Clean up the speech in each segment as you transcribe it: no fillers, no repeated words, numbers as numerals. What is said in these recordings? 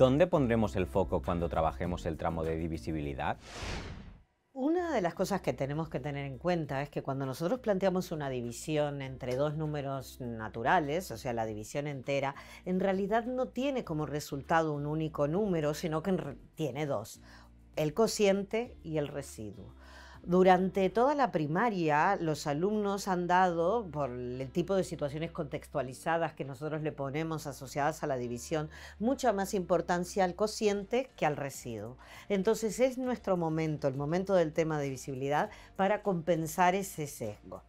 ¿Dónde pondremos el foco cuando trabajemos el tramo de divisibilidad? Una de las cosas que tenemos que tener en cuenta es que cuando nosotros planteamos una división entre dos números naturales, o sea, la división entera, en realidad no tiene como resultado un único número, sino que tiene dos, el cociente y el residuo. Durante toda la primaria, los alumnos han dado, por el tipo de situaciones contextualizadas que nosotros le ponemos asociadas a la división, mucha más importancia al cociente que al residuo. Entonces es nuestro momento, el momento del tema de divisibilidad, para compensar ese sesgo.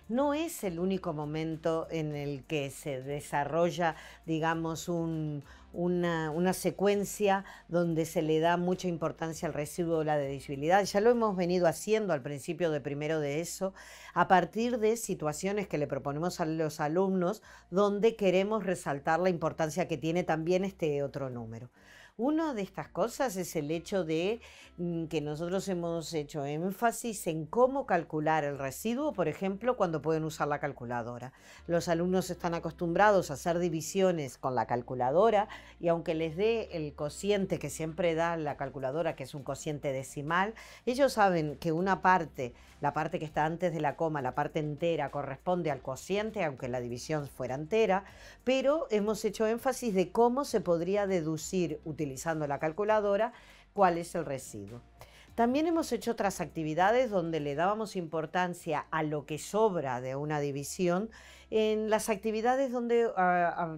No es el único momento en el que se desarrolla, digamos, una secuencia donde se le da mucha importancia al residuo de la divisibilidad. Ya lo hemos venido haciendo al principio de primero de ESO, a partir de situaciones que le proponemos a los alumnos donde queremos resaltar la importancia que tiene también este otro número. Una de estas cosas es el hecho de que nosotros hemos hecho énfasis en cómo calcular el residuo, por ejemplo, cuando pueden usar la calculadora. Los alumnos están acostumbrados a hacer divisiones con la calculadora y aunque les dé el cociente que siempre da la calculadora, que es un cociente decimal, ellos saben que una parte, la parte que está antes de la coma, la parte entera, corresponde al cociente, aunque la división fuera entera, pero hemos hecho énfasis de cómo se podría deducir utilizando la calculadora cuál es el residuo. También hemos hecho otras actividades donde le dábamos importancia a lo que sobra de una división, en las actividades donde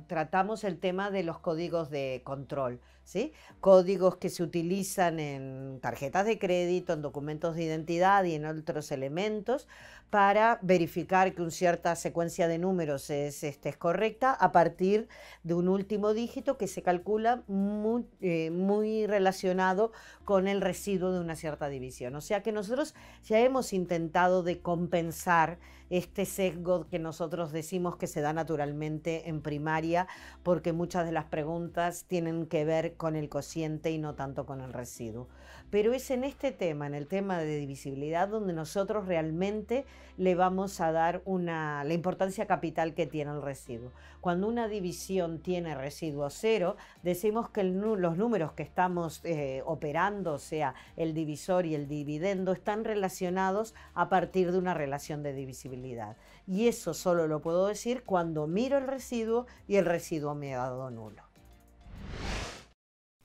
tratamos el tema de los códigos de control, ¿sí? Códigos que se utilizan en tarjetas de crédito, en documentos de identidad y en otros elementos para verificar que una cierta secuencia de números es correcta a partir de un último dígito que se calcula muy relacionado con el residuo de una cierta división. O sea que nosotros ya hemos intentado de compensar este sesgo que nosotros decimos que se da naturalmente en primaria, porque muchas de las preguntas tienen que ver con el cociente y no tanto con el residuo. Pero es en este tema, en el tema de divisibilidad, donde nosotros realmente le vamos a dar la importancia capital que tiene el residuo. Cuando una división tiene residuo cero, decimos que los números que estamos operando, o sea, el divisor y el dividendo, están relacionados a partir de una relación de divisibilidad. Y eso solo lo puedo decir cuando miro el residuo y el residuo me ha dado nulo.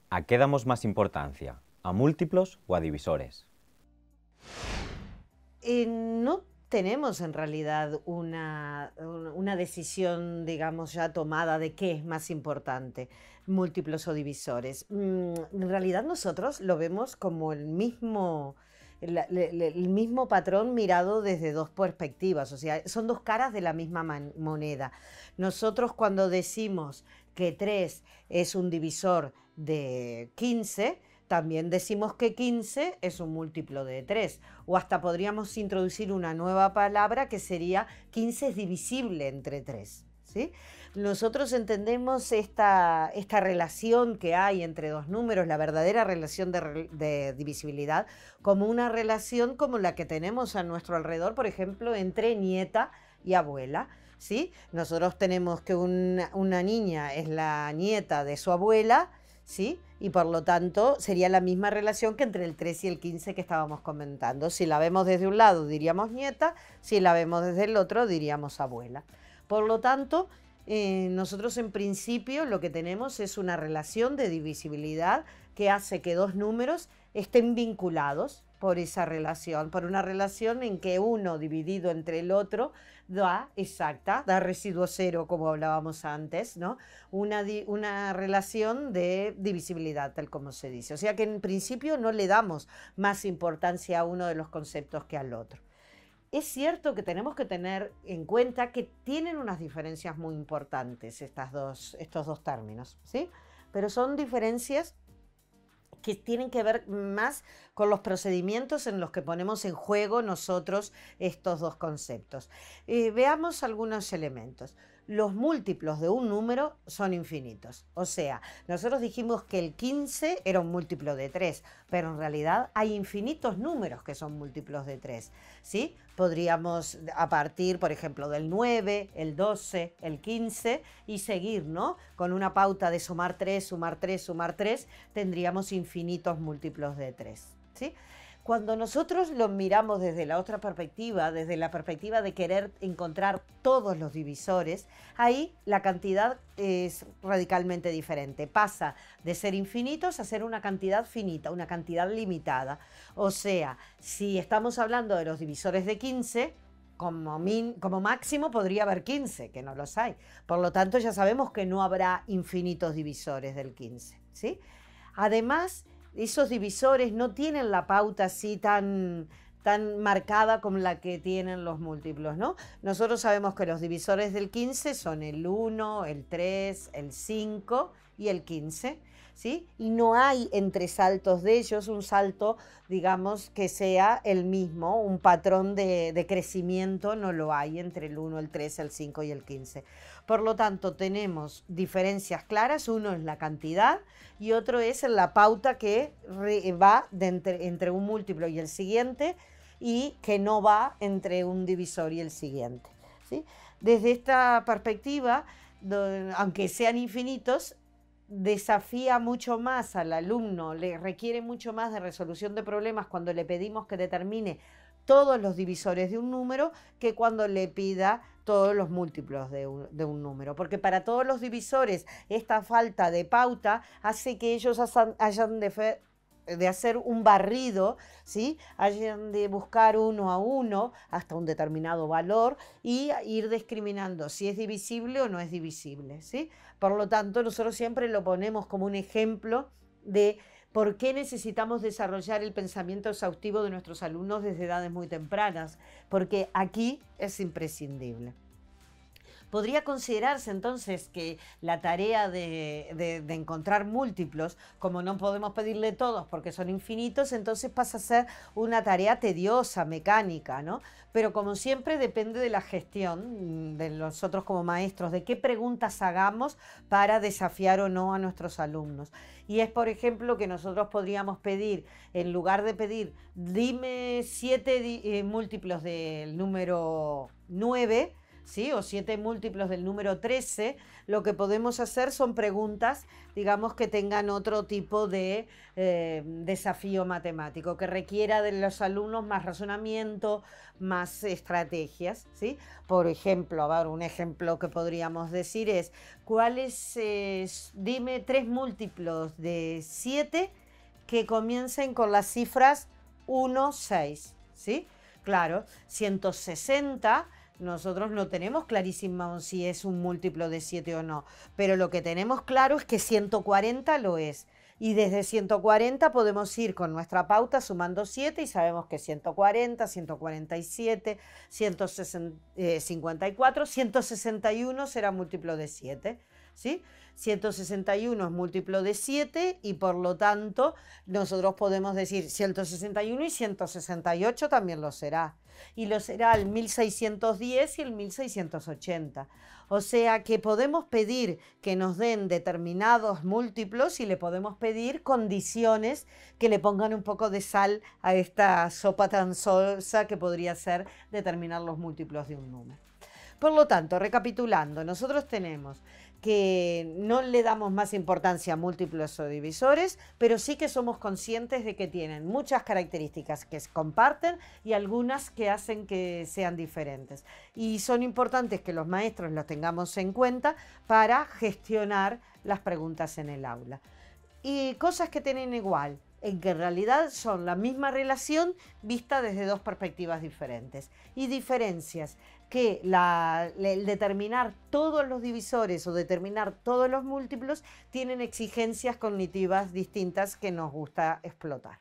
¿A qué damos más importancia? ¿A múltiplos o a divisores? No tenemos en realidad una decisión, digamos, ya tomada de qué es más importante, múltiplos o divisores. En realidad nosotros lo vemos como el mismo patrón mirado desde dos perspectivas, o sea, son dos caras de la misma moneda. Nosotros cuando decimos que 3 es un divisor de 15, también decimos que 15 es un múltiplo de 3, o hasta podríamos introducir una nueva palabra que sería 15 es divisible entre 3, ¿sí? Nosotros entendemos esta relación que hay entre dos números, la verdadera relación de divisibilidad, como una relación como la que tenemos a nuestro alrededor, por ejemplo, entre nieta y abuela, ¿sí? Nosotros tenemos que una niña es la nieta de su abuela, ¿sí? Y por lo tanto sería la misma relación que entre el 3 y el 15 que estábamos comentando. Si la vemos desde un lado diríamos nieta, si la vemos desde el otro diríamos abuela. Por lo tanto, nosotros en principio lo que tenemos es una relación de divisibilidad que hace que dos números estén vinculados por esa relación, por una relación en que uno dividido entre el otro da residuo cero, como hablábamos antes, ¿no? Una relación de divisibilidad, tal como se dice. O sea que en principio no le damos más importancia a uno de los conceptos que al otro. Es cierto que tenemos que tener en cuenta que tienen unas diferencias muy importantes estos dos términos, ¿sí? Pero son diferencias que tienen que ver más con los procedimientos en los que ponemos en juego nosotros estos dos conceptos. Veamos algunos elementos. los múltiplos de un número son infinitos. O sea, nosotros dijimos que el 15 era un múltiplo de 3, pero en realidad hay infinitos números que son múltiplos de 3, ¿sí? Podríamos a partir, por ejemplo, del 9, el 12, el 15 y seguir, ¿no? Con una pauta de sumar 3, sumar 3, sumar 3, tendríamos infinitos múltiplos de 3, ¿sí? Cuando nosotros lo miramos desde la otra perspectiva, desde la perspectiva de querer encontrar todos los divisores, ahí la cantidad es radicalmente diferente. Pasa de ser infinitos a ser una cantidad finita, una cantidad limitada. O sea, si estamos hablando de los divisores de 15, como máximo podría haber 15, que no los hay. Por lo tanto, ya sabemos que no habrá infinitos divisores del 15, ¿sí? Además, esos divisores no tienen la pauta así tan marcada como la que tienen los múltiplos, ¿no? Nosotros sabemos que los divisores del 15 son el 1, el 3, el 5 y el 15, ¿sí? Y no hay entre saltos de ellos un salto, digamos, que sea el mismo, un patrón de crecimiento no lo hay entre el 1, el 3, el 5 y el 15. Por lo tanto, tenemos diferencias claras. Uno es la cantidad y otro es la pauta que va entre un múltiplo y el siguiente y que no va entre un divisor y el siguiente, ¿sí? Desde esta perspectiva, aunque sean infinitos, desafía mucho más al alumno, le requiere mucho más de resolución de problemas cuando le pedimos que determine todos los divisores de un número que cuando le pida todos los múltiplos de un número, porque para todos los divisores esta falta de pauta hace que ellos hayan de hacer un barrido, ¿sí? Hayan de buscar uno a uno hasta un determinado valor y ir discriminando si es divisible o no es divisible, ¿sí? Por lo tanto, nosotros siempre lo ponemos como un ejemplo de por qué necesitamos desarrollar el pensamiento exhaustivo de nuestros alumnos desde edades muy tempranas, porque aquí es imprescindible. Podría considerarse entonces que la tarea de encontrar múltiplos, como no podemos pedirle todos porque son infinitos, entonces pasa a ser una tarea tediosa, mecánica, ¿no? Pero como siempre depende de la gestión de nosotros como maestros, de qué preguntas hagamos para desafiar o no a nuestros alumnos. Y es, por ejemplo, que nosotros podríamos pedir, en lugar de pedir, dime 7 múltiplos del número 9, ¿sí? O 7 múltiplos del número 13, lo que podemos hacer son preguntas, digamos, que tengan otro tipo de desafío matemático, que requiera de los alumnos más razonamiento, más estrategias, ¿sí? Por ejemplo, a ver, un ejemplo que podríamos decir es, dime 3 múltiplos de 7 que comiencen con las cifras 1, 6, ¿sí? Claro, 160... Nosotros no tenemos clarísimo si es un múltiplo de 7 o no, pero lo que tenemos claro es que 140 lo es. Y desde 140 podemos ir con nuestra pauta sumando 7 y sabemos que 140, 147, 154, 161 será múltiplo de 7, ¿sí? 161 es múltiplo de 7 y por lo tanto nosotros podemos decir 161 y 168 también lo será. Y lo será el 1610 y el 1680. O sea que podemos pedir que nos den determinados múltiplos y le podemos pedir condiciones que le pongan un poco de sal a esta sopa tan sosa que podría ser determinar los múltiplos de un número. Por lo tanto, recapitulando, nosotros tenemos que no le damos más importancia a múltiplos o divisores, pero sí que somos conscientes de que tienen muchas características que se comparten y algunas que hacen que sean diferentes. Y son importantes que los maestros los tengamos en cuenta para gestionar las preguntas en el aula. Y cosas que tienen igual, en que en realidad son la misma relación vista desde dos perspectivas diferentes. Y diferencias que el determinar todos los divisores o determinar todos los múltiplos tienen exigencias cognitivas distintas que nos gusta explotar.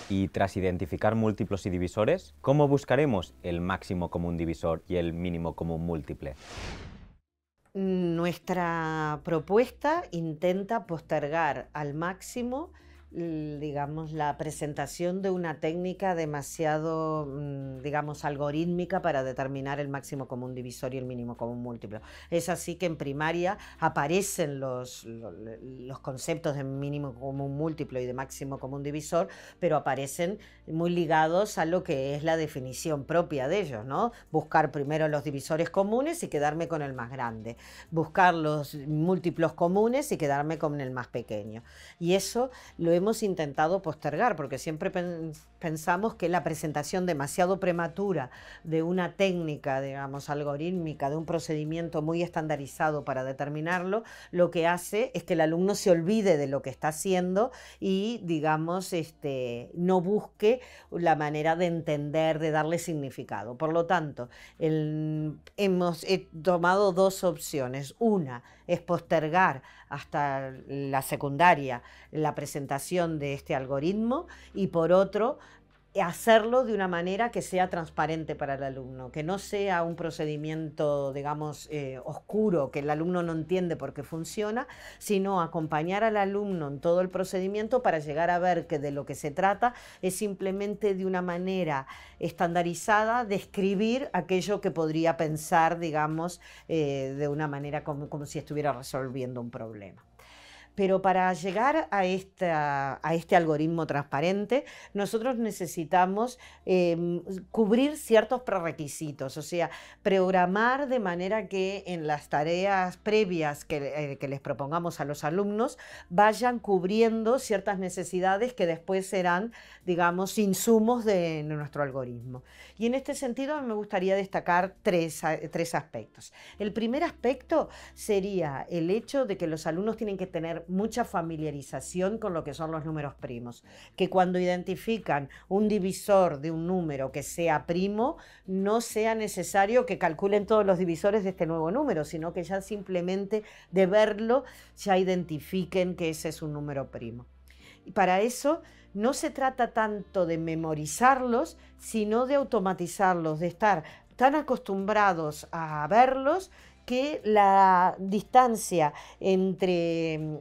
Y tras identificar múltiplos y divisores, ¿cómo buscaremos el máximo común divisor y el mínimo común múltiple? Nuestra propuesta intenta postergar al máximo digamos, la presentación de una técnica demasiado, digamos, algorítmica para determinar el máximo común divisor y el mínimo común múltiplo. Es así que en primaria aparecen los conceptos de mínimo común múltiplo y de máximo común divisor, pero aparecen muy ligados a lo que es la definición propia de ellos, ¿no? Buscar primero los divisores comunes y quedarme con el más grande. Buscar los múltiplos comunes y quedarme con el más pequeño. Y eso lo hemos intentado postergar porque siempre pensamos que la presentación demasiado prematura de una técnica, digamos, algorítmica, de un procedimiento muy estandarizado para determinarlo, lo que hace es que el alumno se olvide de lo que está haciendo y, digamos, no busque la manera de entender, de darle significado. Por lo tanto, hemos tomado dos opciones. Una es postergar hasta la secundaria la presentación de este algoritmo y por otro, hacerlo de una manera que sea transparente para el alumno, que no sea un procedimiento, digamos, oscuro, que el alumno no entiende por qué funciona, sino acompañar al alumno en todo el procedimiento para llegar a ver que de lo que se trata es simplemente de una manera estandarizada describir aquello que podría pensar, digamos, de una manera como si estuviera resolviendo un problema. Pero para llegar a este algoritmo transparente, nosotros necesitamos cubrir ciertos prerequisitos, o sea, programar de manera que en las tareas previas que les propongamos a los alumnos vayan cubriendo ciertas necesidades que después serán, digamos, insumos de nuestro algoritmo. Y en este sentido me gustaría destacar tres aspectos. El primer aspecto sería el hecho de que los alumnos tienen que tener mucha familiarización con lo que son los números primos, que cuando identifican un divisor de un número que sea primo, no sea necesario que calculen todos los divisores de este nuevo número, sino que ya simplemente de verlo ya identifiquen que ese es un número primo. Y para eso no se trata tanto de memorizarlos, sino de automatizarlos, de estar tan acostumbrados a verlos que la distancia entre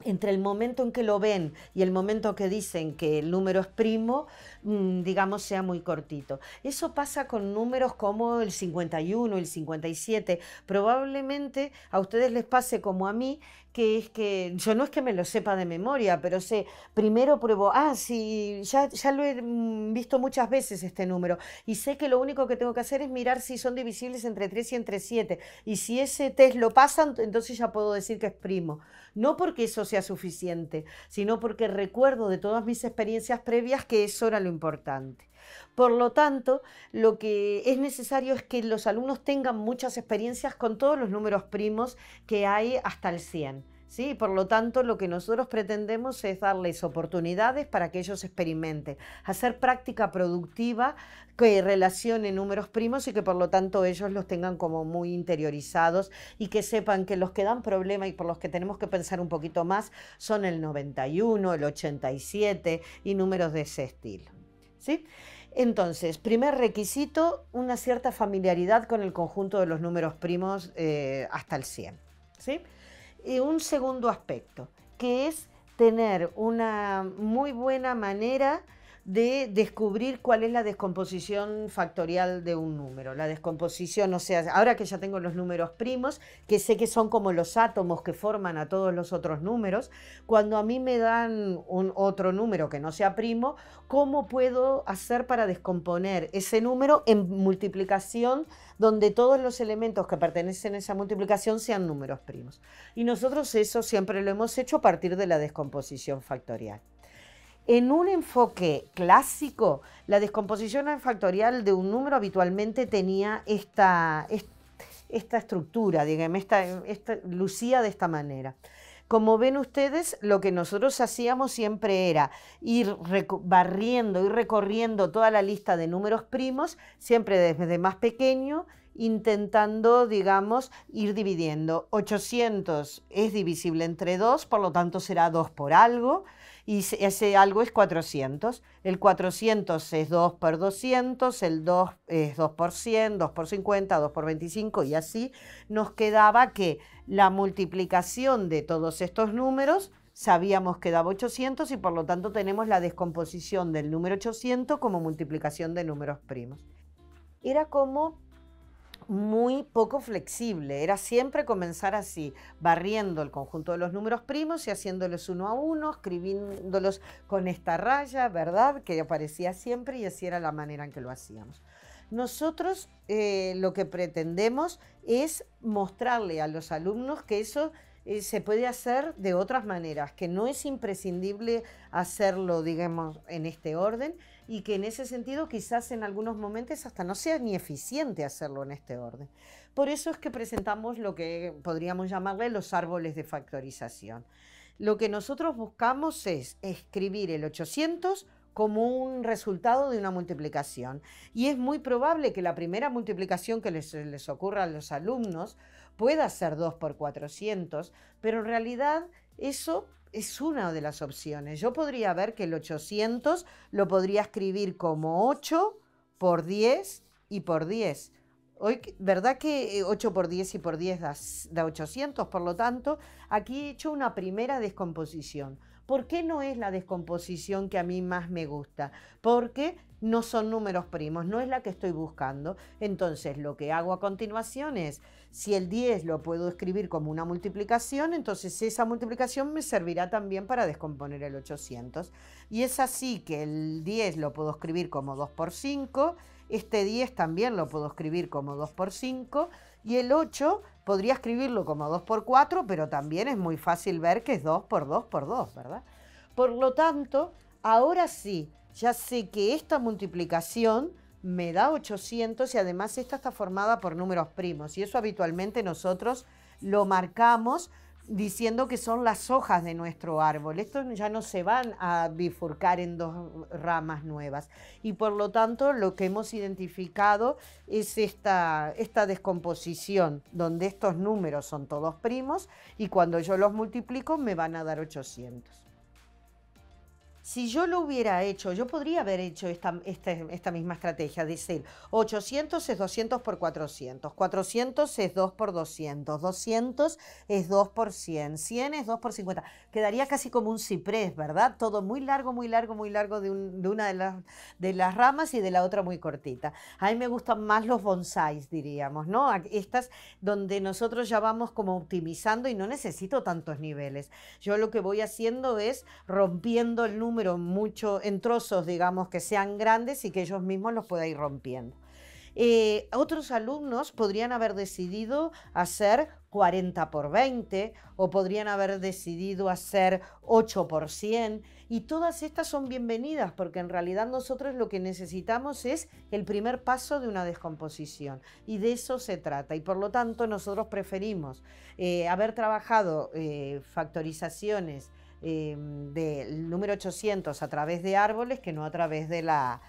el momento en que lo ven y el momento que dicen que el número es primo, digamos, sea muy cortito. Eso pasa con números como el 51, el 57. Probablemente a ustedes les pase como a mí, que es que yo no es que me lo sepa de memoria, pero sé, primero pruebo, sí, ya lo he visto muchas veces este número, y sé que lo único que tengo que hacer es mirar si son divisibles entre 3 y entre 7, y si ese test lo pasan, entonces ya puedo decir que es primo. No porque eso sea suficiente, sino porque recuerdo de todas mis experiencias previas que eso era lo importante. Por lo tanto, lo que es necesario es que los alumnos tengan muchas experiencias con todos los números primos que hay hasta el 100. ¿Sí? Por lo tanto, lo que nosotros pretendemos es darles oportunidades para que ellos experimenten, hacer práctica productiva que relacione números primos y que por lo tanto ellos los tengan como muy interiorizados y que sepan que los que dan problema y por los que tenemos que pensar un poquito más son el 91, el 87 y números de ese estilo. ¿Sí? Entonces, primer requisito, una cierta familiaridad con el conjunto de los números primos hasta el 100. ¿Sí? Y un segundo aspecto, que es tener una muy buena manera de descubrir cuál es la descomposición factorial de un número. La descomposición, o sea, ahora que ya tengo los números primos, que sé que son como los átomos que forman a todos los otros números, cuando a mí me dan otro número que no sea primo, ¿cómo puedo hacer para descomponer ese número en multiplicación donde todos los elementos que pertenecen a esa multiplicación sean números primos? Y nosotros eso siempre lo hemos hecho a partir de la descomposición factorial. En un enfoque clásico, la descomposición factorial de un número habitualmente tenía esta estructura, digamos, lucía de esta manera. Como ven ustedes, lo que nosotros hacíamos siempre era ir barriendo, ir recorriendo toda la lista de números primos, siempre desde más pequeño, intentando, digamos, ir dividiendo. 800 es divisible entre 2, por lo tanto será 2 por algo, y ese algo es 400. El 400 es 2 por 200, el 2 es 2 por 100, 2 por 50, 2 por 25, y así nos quedaba que la multiplicación de todos estos números sabíamos que daba 800 y por lo tanto tenemos la descomposición del número 800 como multiplicación de números primos. Era como muy poco flexible, era siempre comenzar así, barriendo el conjunto de los números primos y haciéndolos uno a uno, escribiéndolos con esta raya, ¿verdad? Que aparecía siempre y así era la manera en que lo hacíamos. Nosotros lo que pretendemos es mostrarle a los alumnos que eso se puede hacer de otras maneras, que no es imprescindible hacerlo, digamos, en este orden y que en ese sentido quizás en algunos momentos hasta no sea ni eficiente hacerlo en este orden. Por eso es que presentamos lo que podríamos llamarle los árboles de factorización. Lo que nosotros buscamos es escribir el 800 como un resultado de una multiplicación. Y es muy probable que la primera multiplicación que les ocurra a los alumnos pueda ser 2 por 400, pero en realidad eso es una de las opciones. Yo podría ver que el 800 lo podría escribir como 8 por 10 y por 10. Hoy, ¿verdad que 8 por 10 y por 10 da 800? Por lo tanto, aquí he hecho una primera descomposición. ¿Por qué no es la descomposición que a mí más me gusta? Porque no son números primos, no es la que estoy buscando. Entonces, lo que hago a continuación es, si el 10 lo puedo escribir como una multiplicación, entonces esa multiplicación me servirá también para descomponer el 800. Y es así que el 10 lo puedo escribir como 2 por 5, este 10 también lo puedo escribir como 2 por 5, y el 8 podría escribirlo como 2 por 4, pero también es muy fácil ver que es 2 por 2 por 2, ¿verdad? Por lo tanto, ahora sí, ya sé que esta multiplicación me da 800 y además esta está formada por números primos. Y eso habitualmente nosotros lo marcamos diciendo que son las hojas de nuestro árbol. Estos ya no se van a bifurcar en dos ramas nuevas. Y por lo tanto lo que hemos identificado es esta descomposición, donde estos números son todos primos y cuando yo los multiplico me van a dar 800. Si yo lo hubiera hecho, yo podría haber hecho esta misma estrategia, decir 800 es 200 por 400, 400 es 2 por 200, 200 es 2 por 100, 100 es 2 por 50. Quedaría casi como un ciprés, ¿verdad? Todo muy largo, muy largo, muy largo de una de las ramas y de la otra muy cortita. A mí me gustan más los bonsáis, diríamos, ¿no? Estas donde nosotros ya vamos como optimizando y no necesito tantos niveles. Yo lo que voy haciendo es rompiendo el número mucho en trozos, digamos, que sean grandes y que ellos mismos los puedan ir rompiendo. Otros alumnos podrían haber decidido hacer 40 por 20 o podrían haber decidido hacer 8 por 100 y todas estas son bienvenidas porque en realidad nosotros lo que necesitamos es el primer paso de una descomposición y de eso se trata y por lo tanto nosotros preferimos haber trabajado factorizaciones del número 800 a través de árboles que no a través de la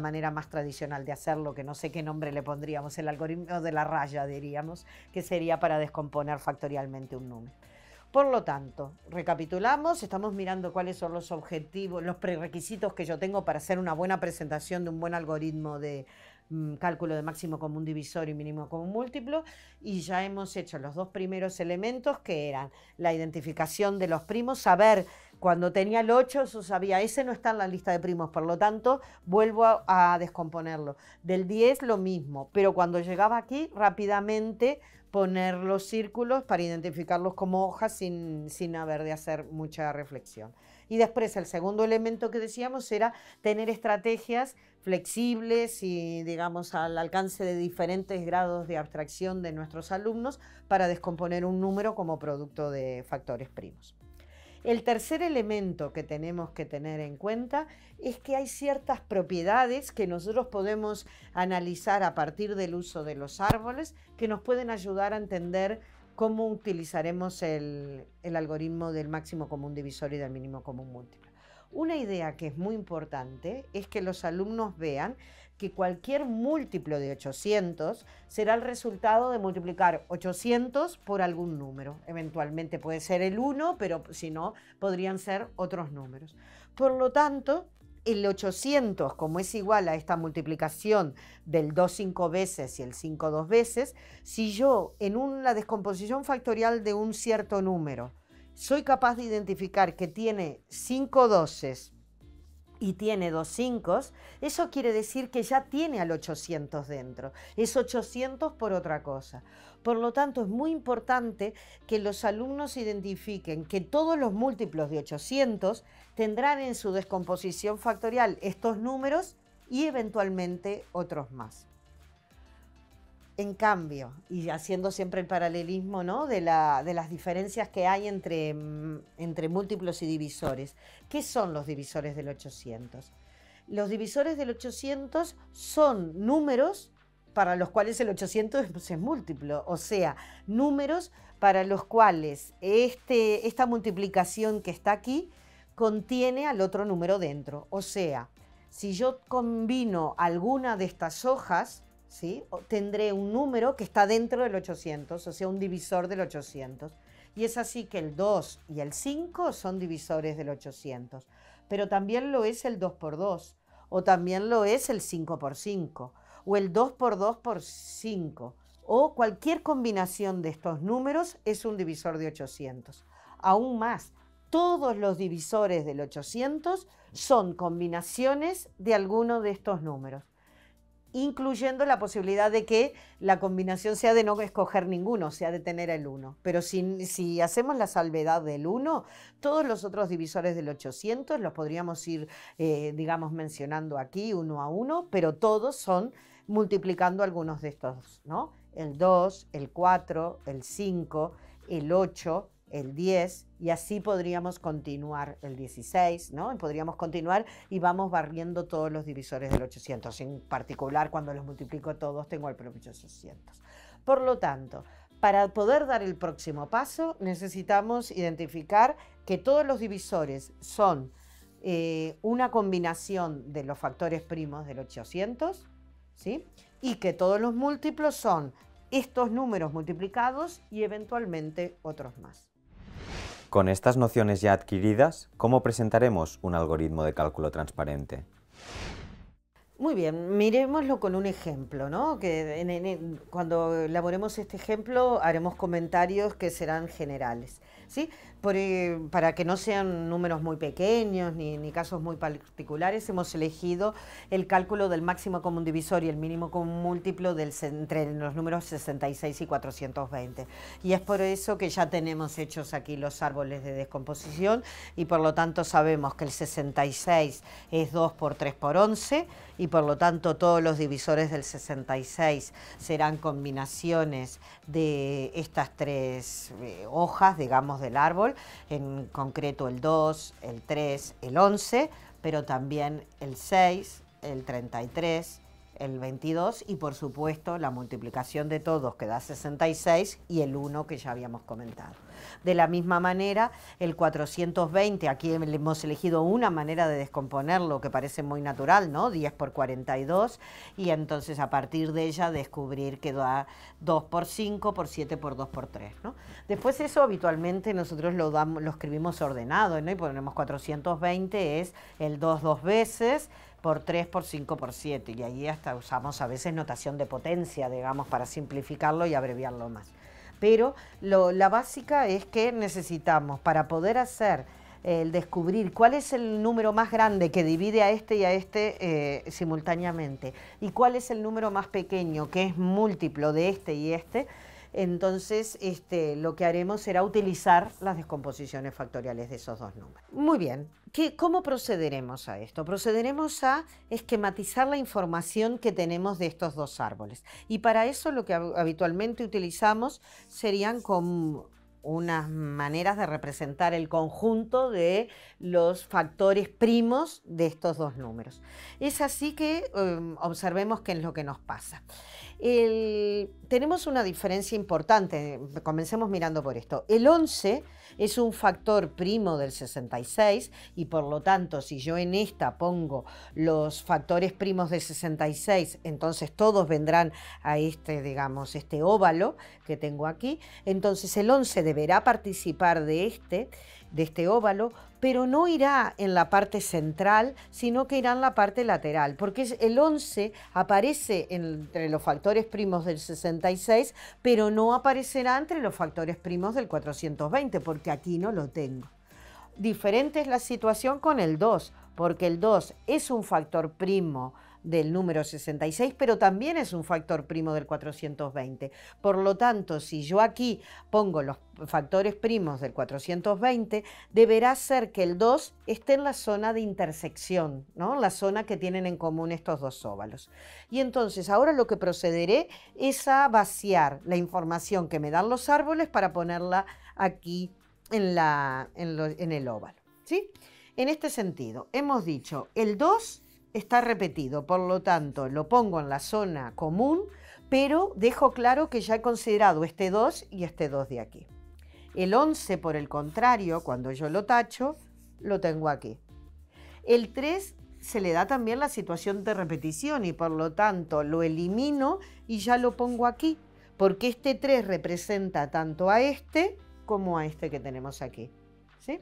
manera más tradicional de hacerlo, que no sé qué nombre le pondríamos, el algoritmo de la raya diríamos, que sería para descomponer factorialmente un número. Por lo tanto, recapitulamos, estamos mirando cuáles son los objetivos, los prerequisitos que yo tengo para hacer una buena presentación de un buen algoritmo de cálculo de máximo común divisor y mínimo común múltiplo y ya hemos hecho los dos primeros elementos que eran la identificación de los primos, saber cuando tenía el 8, yo sabía, ese no está en la lista de primos, por lo tanto vuelvo a descomponerlo. Del 10 lo mismo, pero cuando llegaba aquí rápidamente poner los círculos para identificarlos como hojas sin haber de hacer mucha reflexión. Y después el segundo elemento que decíamos era tener estrategias flexibles y digamos al alcance de diferentes grados de abstracción de nuestros alumnos para descomponer un número como producto de factores primos. El tercer elemento que tenemos que tener en cuenta es que hay ciertas propiedades que nosotros podemos analizar a partir del uso de los árboles que nos pueden ayudar a entender cómo utilizaremos el algoritmo del máximo común divisor y del mínimo común múltiplo. Una idea que es muy importante es que los alumnos vean que cualquier múltiplo de 800 será el resultado de multiplicar 800 por algún número. Eventualmente puede ser el 1, pero si no, podrían ser otros números. Por lo tanto, el 800, como es igual a esta multiplicación del 2 5 veces y el 5 2 veces, si yo en la descomposición factorial de un cierto número soy capaz de identificar que tiene 5 doses y tiene 2 5, eso quiere decir que ya tiene al 800 dentro. Es 800 por otra cosa. Por lo tanto, es muy importante que los alumnos identifiquen que todos los múltiplos de 800 tendrán en su descomposición factorial estos números y eventualmente otros más. En cambio, y haciendo siempre el paralelismo, ¿no?, de las diferencias que hay entre múltiplos y divisores. ¿Qué son los divisores del 800? Los divisores del 800 son números para los cuales el 800 es múltiplo, o sea, números para los cuales esta multiplicación que está aquí contiene al otro número dentro. O sea, si yo combino alguna de estas hojas, ¿sí?, tendré un número que está dentro del 800, o sea, un divisor del 800. Y es así que el 2 y el 5 son divisores del 800. Pero también lo es el 2 por 2, o también lo es el 5 por 5, o el 2 por 2 por 5, o cualquier combinación de estos números es un divisor de 800. Aún más, todos los divisores del 800 son combinaciones de alguno de estos números, incluyendo la posibilidad de que la combinación sea de no escoger ninguno, sea de tener el 1. Pero si hacemos la salvedad del 1, todos los otros divisores del 800 los podríamos ir, digamos, mencionando aquí uno a uno, pero todos son multiplicando algunos de estos, ¿no? El 2, el 4, el 5, el 8, el 10, y así podríamos continuar, el 16, ¿no? Y podríamos continuar y vamos barriendo todos los divisores del 800. En particular, cuando los multiplico todos, tengo el propio 800. Por lo tanto, para poder dar el próximo paso, necesitamos identificar que todos los divisores son una combinación de los factores primos del 800, ¿sí?, y que todos los múltiplos son estos números multiplicados y eventualmente otros más. Con estas nociones ya adquiridas, ¿cómo presentaremos un algoritmo de cálculo transparente? Muy bien, miremoslo con un ejemplo, ¿no? Que cuando elaboremos este ejemplo haremos comentarios que serán generales, ¿sí? Para que no sean números muy pequeños ni casos muy particulares, hemos elegido el cálculo del máximo común divisor y el mínimo común múltiplo entre los números 66 y 420. Y es por eso que ya tenemos hechos aquí los árboles de descomposición y por lo tanto sabemos que el 66 es 2 por 3 por 11 y por lo tanto todos los divisores del 66 serán combinaciones de estas tres hojas, digamos, del árbol, en concreto el 2, el 3, el 11, pero también el 6, el 33, el 22 y por supuesto la multiplicación de todos que da 66 y el 1 que ya habíamos comentado. De la misma manera el 420, aquí hemos elegido una manera de descomponerlo que parece muy natural, ¿no? 10 por 42 y entonces a partir de ella descubrir que da 2 por 5 por 7 por 2 por 3, ¿no? Después eso habitualmente nosotros lo escribimos ordenado, ¿no? Y ponemos 420 es el 2 dos veces, por 3 por 5 por 7 y ahí hasta usamos a veces notación de potencia, digamos, para simplificarlo y abreviarlo más. Pero la básica es que necesitamos, para poder hacer el descubrir cuál es el número más grande que divide a este y a este simultáneamente y cuál es el número más pequeño que es múltiplo de este y este, entonces lo que haremos será utilizar las descomposiciones factoriales de esos dos números. Muy bien, ¿cómo procederemos a esto? Procederemos a esquematizar la información que tenemos de estos dos árboles y para eso lo que habitualmente utilizamos serían como unas maneras de representar el conjunto de los factores primos de estos dos números. Es así que observemos qué es lo que nos pasa. Tenemos una diferencia importante, comencemos mirando por esto. El 11 es un factor primo del 66 y por lo tanto si yo en esta pongo los factores primos de 66, entonces todos vendrán a digamos, este óvalo que tengo aquí. Entonces el 11 deberá participar de de este óvalo, pero no irá en la parte central, sino que irá en la parte lateral, porque el 11 aparece entre los factores primos del 66, pero no aparecerá entre los factores primos del 420, porque aquí no lo tengo. Diferente es la situación con el 2, porque el 2 es un factor primo del número 66, pero también es un factor primo del 420. Por lo tanto, si yo aquí pongo los factores primos del 420, deberá ser que el 2 esté en la zona de intersección, ¿no? La zona que tienen en común estos dos óvalos. Y entonces ahora lo que procederé es a vaciar la información que me dan los árboles para ponerla aquí en el óvalo, ¿sí? En este sentido, hemos dicho, el 2 está repetido, por lo tanto, lo pongo en la zona común, pero dejo claro que ya he considerado este 2 y este 2 de aquí. El 11, por el contrario, cuando yo lo tacho, lo tengo aquí. El 3 se le da también la situación de repetición y por lo tanto lo elimino y ya lo pongo aquí, porque este 3 representa tanto a este como a este que tenemos aquí, ¿sí?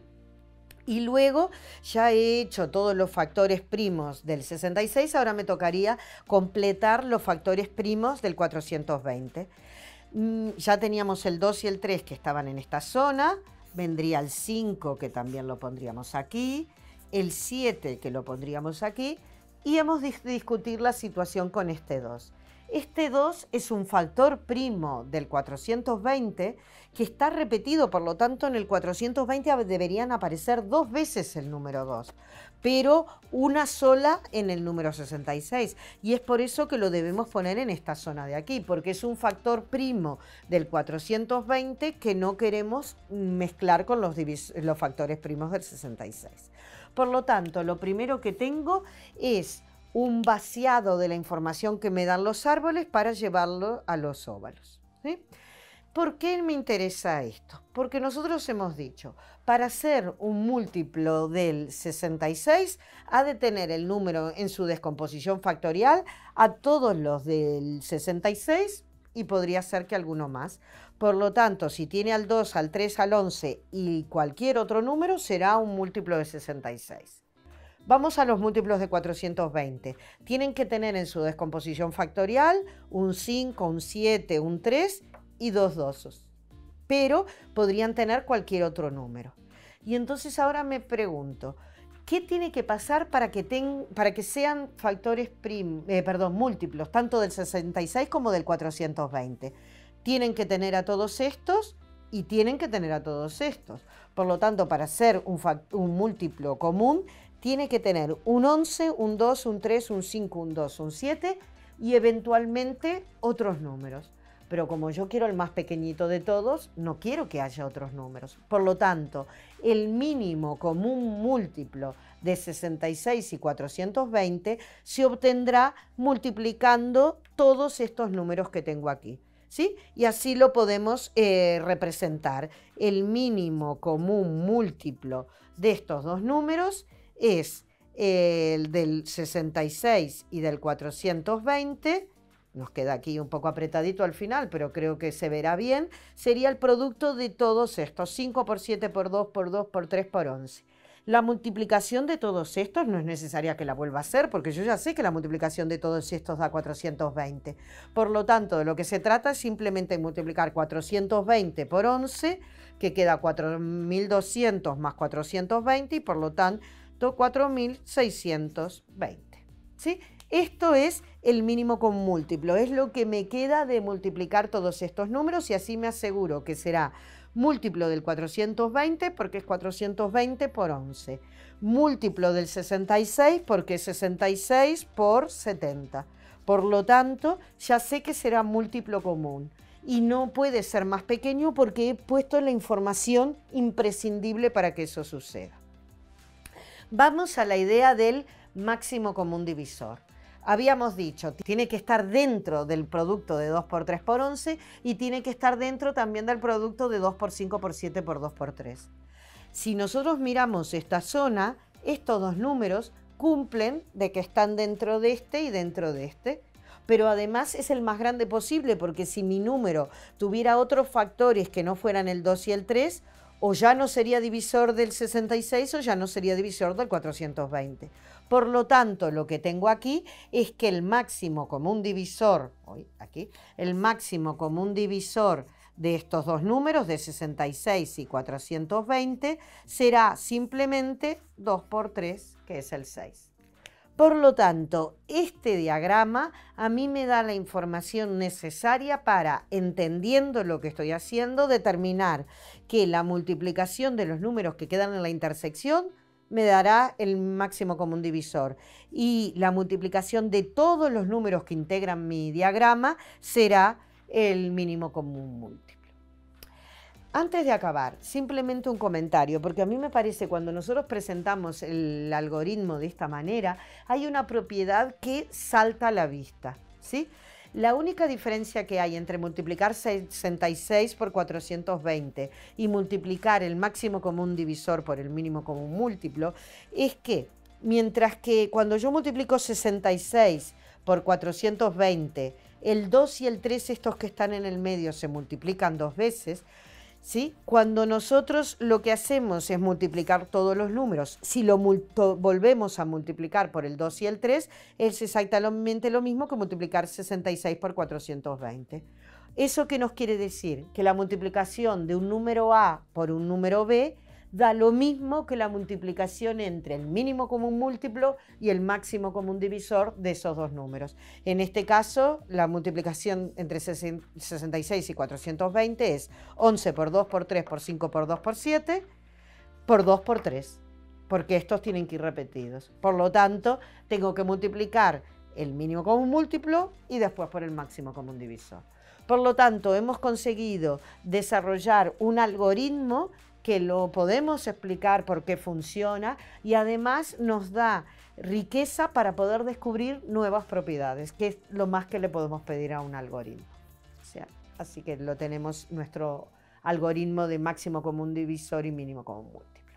Y luego ya he hecho todos los factores primos del 66, ahora me tocaría completar los factores primos del 420. Ya teníamos el 2 y el 3 que estaban en esta zona, vendría el 5 que también lo pondríamos aquí, el 7 que lo pondríamos aquí y hemos de discutir la situación con este 2. Este 2 es un factor primo del 420 que está repetido, por lo tanto en el 420 deberían aparecer 2 veces el número 2, pero una sola en el número 66. Y es por eso que lo debemos poner en esta zona de aquí, porque es un factor primo del 420 que no queremos mezclar con los factores primos del 66. Por lo tanto, lo primero que tengo es un vaciado de la información que me dan los árboles para llevarlo a los óvalos, ¿sí? ¿Por qué me interesa esto? Porque nosotros hemos dicho, para hacer un múltiplo del 66, ha de tener el número en su descomposición factorial a todos los del 66 y podría ser que alguno más. Por lo tanto, si tiene al 2, al 3, al 11 y cualquier otro número, será un múltiplo de 66. Vamos a los múltiplos de 420. Tienen que tener en su descomposición factorial un 5, un 7, un 3 y 2 dosos. Pero podrían tener cualquier otro número. Y entonces ahora me pregunto, ¿qué tiene que pasar para que sean factores múltiplos, tanto del 66 como del 420? Tienen que tener a todos estos y tienen que tener a todos estos. Por lo tanto, para ser un múltiplo común, tiene que tener un 11, un 2, un 3, un 5, un 2, un 7 y eventualmente otros números. Pero como yo quiero el más pequeñito de todos, no quiero que haya otros números. Por lo tanto, el mínimo común múltiplo de 66 y 420 se obtendrá multiplicando todos estos números que tengo aquí, ¿sí? Y así lo podemos representar. El mínimo común múltiplo de estos dos números es el del 66 y del 420, nos queda aquí un poco apretadito al final, pero creo que se verá bien, sería el producto de todos estos, 5 por 7 por 2 por 2 por 3 por 11. La multiplicación de todos estos no es necesaria que la vuelva a hacer, porque yo ya sé que la multiplicación de todos estos da 420. Por lo tanto, de lo que se trata es simplemente multiplicar 420 por 11, que queda 4200 más 420, y por lo tanto 4620, ¿sí? Esto es el mínimo común múltiplo, es lo que me queda de multiplicar todos estos números y así me aseguro que será múltiplo del 420 porque es 420 por 11, múltiplo del 66 porque es 66 por 70. Por lo tanto, ya sé que será múltiplo común y no puede ser más pequeño porque he puesto la información imprescindible para que eso suceda. Vamos a la idea del máximo común divisor. Habíamos dicho, tiene que estar dentro del producto de 2 por 3 por 11 y tiene que estar dentro también del producto de 2 por 5 por 7 por 2 por 3. Si nosotros miramos esta zona, estos dos números cumplen de que están dentro de este y dentro de este. Pero además es el más grande posible porque si mi número tuviera otros factores que no fueran el 2 y el 3, o ya no sería divisor del 66 o ya no sería divisor del 420. Por lo tanto, lo que tengo aquí es que el máximo común divisor, el máximo común divisor de estos dos números, de 66 y 420, será simplemente 2 por 3, que es el 6. Por lo tanto, este diagrama a mí me da la información necesaria para, entendiendo lo que estoy haciendo, determinar que la multiplicación de los números que quedan en la intersección me dará el máximo común divisor y la multiplicación de todos los números que integran mi diagrama será el mínimo común múltiplo. Antes de acabar, simplemente un comentario, porque a mí me parece cuando nosotros presentamos el algoritmo de esta manera, hay una propiedad que salta a la vista, ¿sí? La única diferencia que hay entre multiplicar 66 por 420 y multiplicar el máximo común divisor por el mínimo común múltiplo es que, mientras que cuando yo multiplico 66 por 420, el 2 y el 3, estos que están en el medio, se multiplican dos veces, ¿sí? Cuando nosotros lo que hacemos es multiplicar todos los números, si lo volvemos a multiplicar por el 2 y el 3, es exactamente lo mismo que multiplicar 66 por 420. ¿Eso qué nos quiere decir? Que la multiplicación de un número A por un número B da lo mismo que la multiplicación entre el mínimo común múltiplo y el máximo común divisor de esos dos números. En este caso, la multiplicación entre 66 y 420 es 11 por 2 por 3 por 5 por 2 por 7 por 2 por 3, porque estos tienen que ir repetidos. Por lo tanto, tengo que multiplicar el mínimo común múltiplo y después por el máximo común divisor. Por lo tanto, hemos conseguido desarrollar un algoritmo que lo podemos explicar por qué funciona y además nos da riqueza para poder descubrir nuevas propiedades, que es lo más que le podemos pedir a un algoritmo. Así que lo tenemos, nuestro algoritmo de máximo común divisor y mínimo común múltiplo.